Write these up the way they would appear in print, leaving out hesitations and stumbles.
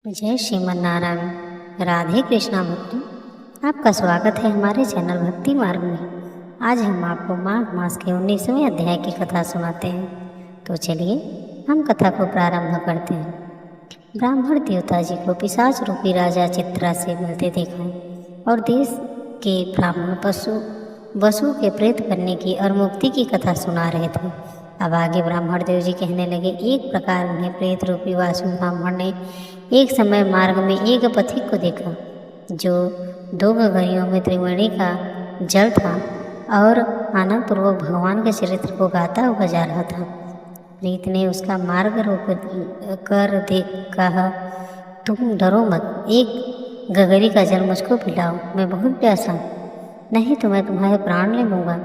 जय श्रीमन नारायण। राधे कृष्णा भक्तों, आपका स्वागत है हमारे चैनल भक्ति मार्ग में। आज हम आपको माघ मास के 19वें अध्याय की कथा सुनाते हैं। तो चलिए हम कथा को प्रारंभ करते हैं। ब्राह्मण देवता जी को पिशाच रूपी राजा चित्रा से मिलते देखा और देश के ब्राह्मण वसु के प्रेत बनने की और मुक्ति की कथा सुना रहे थे। अब आगे ब्राह्मण देव जी कहने लगे, एक प्रकार उन्हें प्रेत रूपी वासु ब्राह्मण ने एक समय मार्ग में एक पथिक को देखा जो 2 गगरियों में त्रिवेणी का जल था और आनंदपूर्वक भगवान के चरित्र को गाता हुआ जा रहा था। प्रीत ने उसका मार्ग रोक कर देख कहा, तुम डरो मत, एक गगरी का जल मुझको पिलाओ, मैं बहुत प्यासा हूँ, नहीं तो मैं तुम्हारे प्राण ले लूँगा।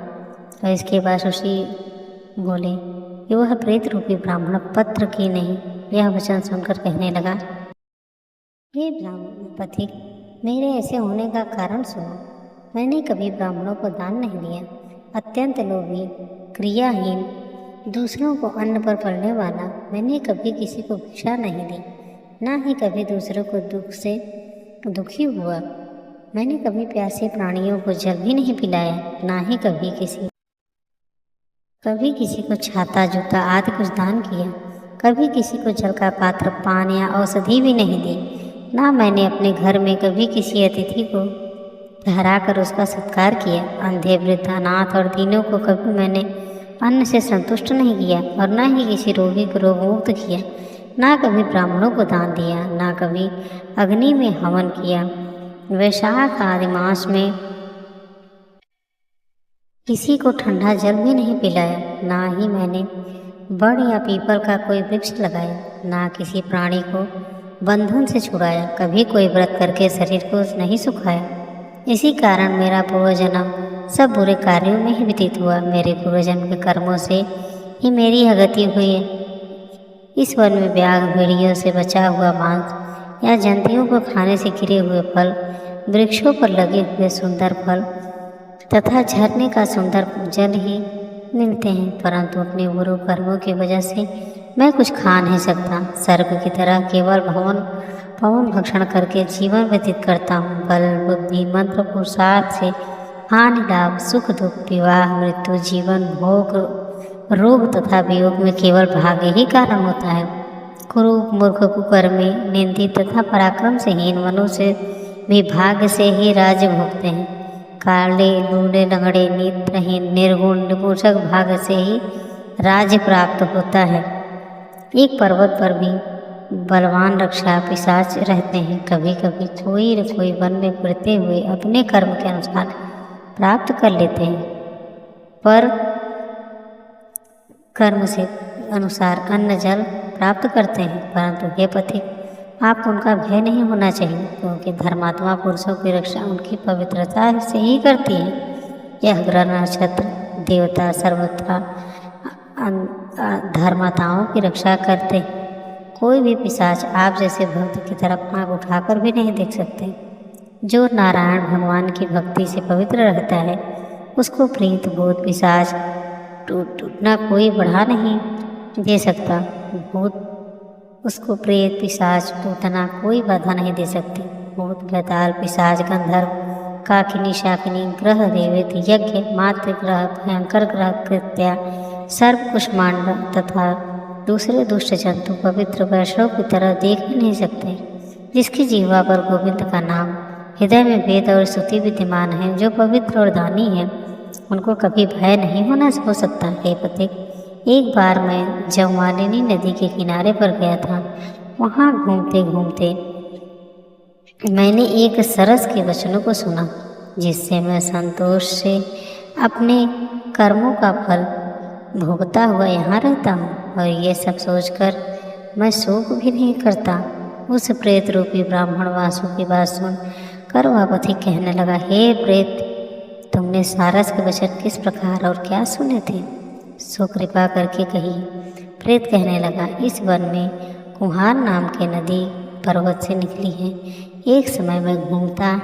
और इसके बाद ऋषि बोले कि वह प्रेत रूपी ब्राह्मण पत्र की नहीं। यह वचन सुनकर कहने लगा, हे ब्राह्मण पथिक, मेरे ऐसे होने का कारण सुनो। मैंने कभी ब्राह्मणों को दान नहीं दिया, अत्यंत लोभी, क्रियाहीन, दूसरों को अन्न पर पड़ने वाला। मैंने कभी किसी को भिक्षा नहीं दी, ना ही कभी दूसरों को दुख से दुखी हुआ। मैंने कभी प्यासे प्राणियों को जल भी नहीं पिलाया, ना ही कभी किसी को छाता, जूता आदि कुछ दान किया। कभी किसी को जल का पात्र, पान या औषधि भी नहीं दी। ना मैंने अपने घर में कभी किसी अतिथि को ठहरा कर उसका सत्कार किया। अंधे, वृद्ध, अनाथ और दीनों को कभी मैंने अन्न से संतुष्ट नहीं किया और ना ही किसी रोगी को रोग मुक्त किया। ना कभी ब्राह्मणों को दान दिया, ना कभी अग्नि में हवन किया। वैशाख आदि मास में किसी को ठंडा जल भी नहीं पिलाया। ना ही मैंने बड़ या पीपल का कोई वृक्ष लगाया, ना किसी प्राणी को बंधन से छुड़ाया। कभी कोई व्रत करके शरीर को नहीं सुखाया। इसी कारण मेरा पूर्वजन्म सब बुरे कार्यों में ही व्यतीत हुआ। मेरे पूर्वजन्म के कर्मों से ही मेरी यह गति हुई है। इस वन में व्याघ, भेड़ियों से बचा हुआ मांस या जंतुओं को खाने से गिरे हुए फल, वृक्षों पर लगे हुए सुंदर फल तथा झरने का सुंदर जल ही मिलते हैं, परंतु अपने बुरे कर्मों की वजह से मैं कुछ खा नहीं सकता। सर्प की तरह केवल पवन भक्षण करके जीवन व्यतीत करता हूँ। बल, बुद्धि, मंत्र, पुरुषार्थ से हानि, लाभ, सुख, दुख, विवाह, मृत्यु, जीवन, भोग, रोग तथा वियोग में केवल भाग्य ही कारण होता है। कुरूप, मूर्ख, कुकर्मी, निंदित तथा पराक्रम से हीन मनुष्य भी भाग्य से ही राज्य भोगते हैं। काले, लूले, लंगड़े, नेत्रहीन, निर्गुण, नपुंसक भाग्य से ही राज्य प्राप्त होता है। एक पर्वत पर भी बलवान रक्षा पिशाच रहते हैं। कभी कभी कोई न कोई वन में फिरते हुए अपने कर्म के अनुसार प्राप्त कर लेते हैं, पर कर्म से अनुसार अन्न जल प्राप्त करते हैं। परंतु हे पथिक, आपको उनका भय नहीं होना चाहिए, क्योंकि धर्मात्मा पुरुषों की रक्षा उनकी पवित्रता से ही करती है। यह ग्रह, नक्षत्र, देवता सर्वथा धर्मताओं की रक्षा करते हैं। कोई भी पिशाच आप जैसे भक्त की तरफ आँख उठाकर भी नहीं देख सकते। जो नारायण भगवान की भक्ति से पवित्र रहता है, उसको प्रीत, भूत, पिशाच टूटना कोई बढ़ा नहीं दे सकता। भूत उसको प्रेत, पिशाच, पूतना कोई बाधा नहीं दे सकती। भूत, बेताल, पिशाच, गंधर्व, काकिनी, शाकिनी, ग्रह, देवत, यज्ञ, मातृ ग्रह, भयंकर ग्रह, कृत्या, सर्प, कुष्मांड तथा दूसरे दुष्ट जंतु पवित्र वैष्णव की तरह देख भी नहीं सकते। जिसकी जिह्वा पर गोविंद का नाम, हृदय में वेद और स्तुति विद्यमान है, जो पवित्र और दानी है, उनको कभी भय नहीं हो सकता। हे पथिक, एक बार मैं जमवालिनी नदी के किनारे पर गया था। वहाँ घूमते घूमते मैंने एक सरस के वचनों को सुना, जिससे मैं संतोष से अपने कर्मों का फल भोगता हुआ यहाँ रहता हूँ, और ये सब सोचकर मैं शोक भी नहीं करता। उस प्रेत रूपी ब्राह्मण वासु की बात सुन कर वह पथिक कहने लगा, हे प्रेत, तुमने सारस के वचन किस प्रकार और क्या सुने थे, सो कृपा करके कहिए। प्रेत कहने लगा, इस वन में कुम्हार नाम के नदी पर्वत से निकली है। एक समय मैं घूमता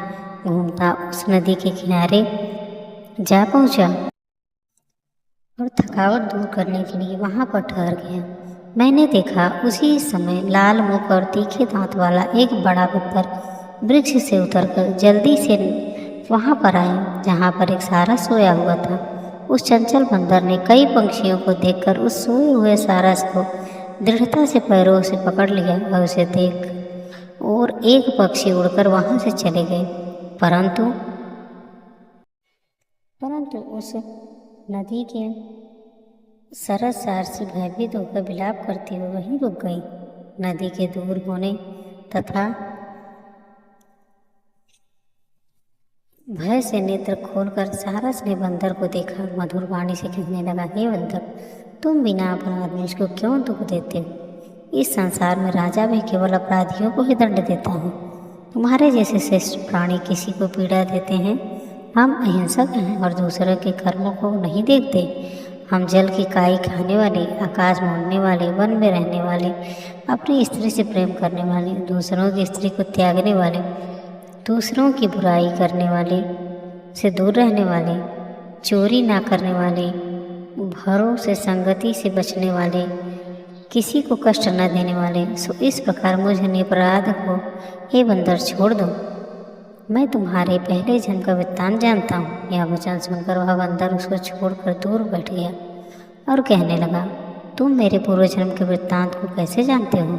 घूमता उस नदी के किनारे जा पहुंचा और थकावट दूर करने के लिए वहां पर ठहर गया। मैंने देखा उसी समय लाल मुख और तीखे दांत वाला एक बड़ा बब्बर वृक्ष से उतरकर जल्दी से वहाँ पर आया जहाँ पर एक सारस सोया हुआ था। उस चंचल बंदर ने कई पंछियों को देखकर उस सोए हुए सारस को दृढ़ता से पैरों से पकड़ लिया और उसे देख और एक पक्षी उड़कर वहाँ से चले गए। परंतु उस नदी के सरस सारसी भयभीत होकर विलाप करती हुई वहीं रुक गई। नदी के दूर होने तथा भय से नेत्र खोलकर सारस ने बंदर को देखा। मधुर वाणी से कहने लगा, हे बंदर, तुम बिना अपराध मुझको क्यों दुख देते हो? इस संसार में राजा भी केवल अपराधियों को ही दंड देता है। तुम्हारे जैसे श्रेष्ठ प्राणी किसी को पीड़ा देते हैं। हम अहिंसक हैं और दूसरों के कर्मों को नहीं देखते। हम जल की काई खाने वाले, आकाश में उड़ने वाले, वन में रहने वाले, अपनी स्त्री से प्रेम करने वाले, दूसरों की स्त्री को त्यागने वाले, दूसरों की बुराई करने वाले से दूर रहने वाले, चोरी ना करने वाले, भरों से संगति से बचने वाले, किसी को कष्ट न देने वाले, सो इस प्रकार मुझ निरपराध को हे बंदर छोड़ दो। मैं तुम्हारे पहले जन्म का वृत्तांत जानता हूँ। यह वचन सुनकर वह बंदर उसको छोड़कर दूर बैठ गया और कहने लगा, तुम मेरे पूर्व जन्म के वृत्तांत को कैसे जानते हो?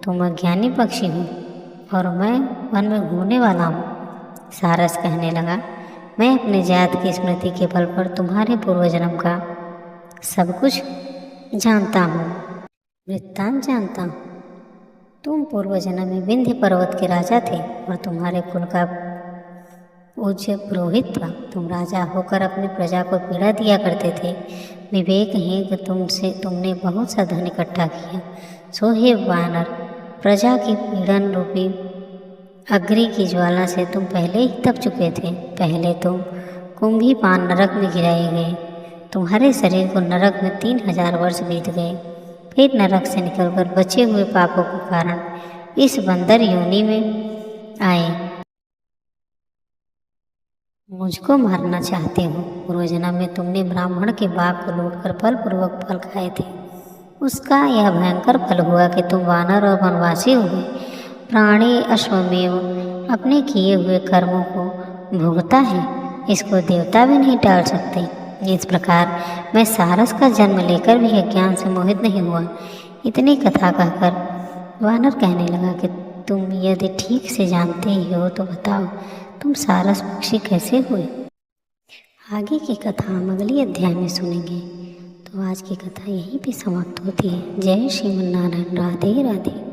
तुम अज्ञानी पक्षी हो और मैं वन में घूमने वाला हूँ। सारस कहने लगा, मैं अपने जात की स्मृति के बल पर तुम्हारे पूर्व जन्म का सब कुछ जानता हूँ, वृत्तांत जानता हूँ। तुम पूर्व जन्म में विंध्य पर्वत के राजा थे और तुम्हारे कुल का पूज्य पुरोहित था। तुम राजा होकर अपनी प्रजा को पीड़ा दिया करते थे। विवेकहीन तुमने बहुत सा धन इकट्ठा किया। सो हे वानर, प्रजा की पीड़न रूपी अग्नि की ज्वाला से तुम पहले ही तप चुके थे। पहले तुम कुंभी पान नरक में गिराए गए। तुम्हारे शरीर को नरक में 3000 वर्ष बीत गए। फिर नरक से निकलकर बचे हुए पापों के कारण इस बंदर योनि में आए। मुझको मारना चाहते हो। पूर्व जन्म में तुमने ब्राह्मण के बाग को लूटकर बलपूर्वक फल खाए थे। उसका यह भयंकर फल हुआ कि तुम वानर और वनवासी हो गए। प्राणी अश्वमेव अपने किए हुए कर्मों को भुगता है, इसको देवता भी नहीं टाल सकते। इस प्रकार मैं सारस का जन्म लेकर भी अज्ञान से मोहित नहीं हुआ। इतनी कथा कहकर वानर कहने लगा कि तुम यदि ठीक से जानते ही हो तो बताओ, तुम सारस पक्षी कैसे हुए? आगे की कथा हम अगली अध्याय में सुनेंगे। तो आज की कथा यहीं पे समाप्त होती है। जय श्रीमन नारायण। राधे राधे।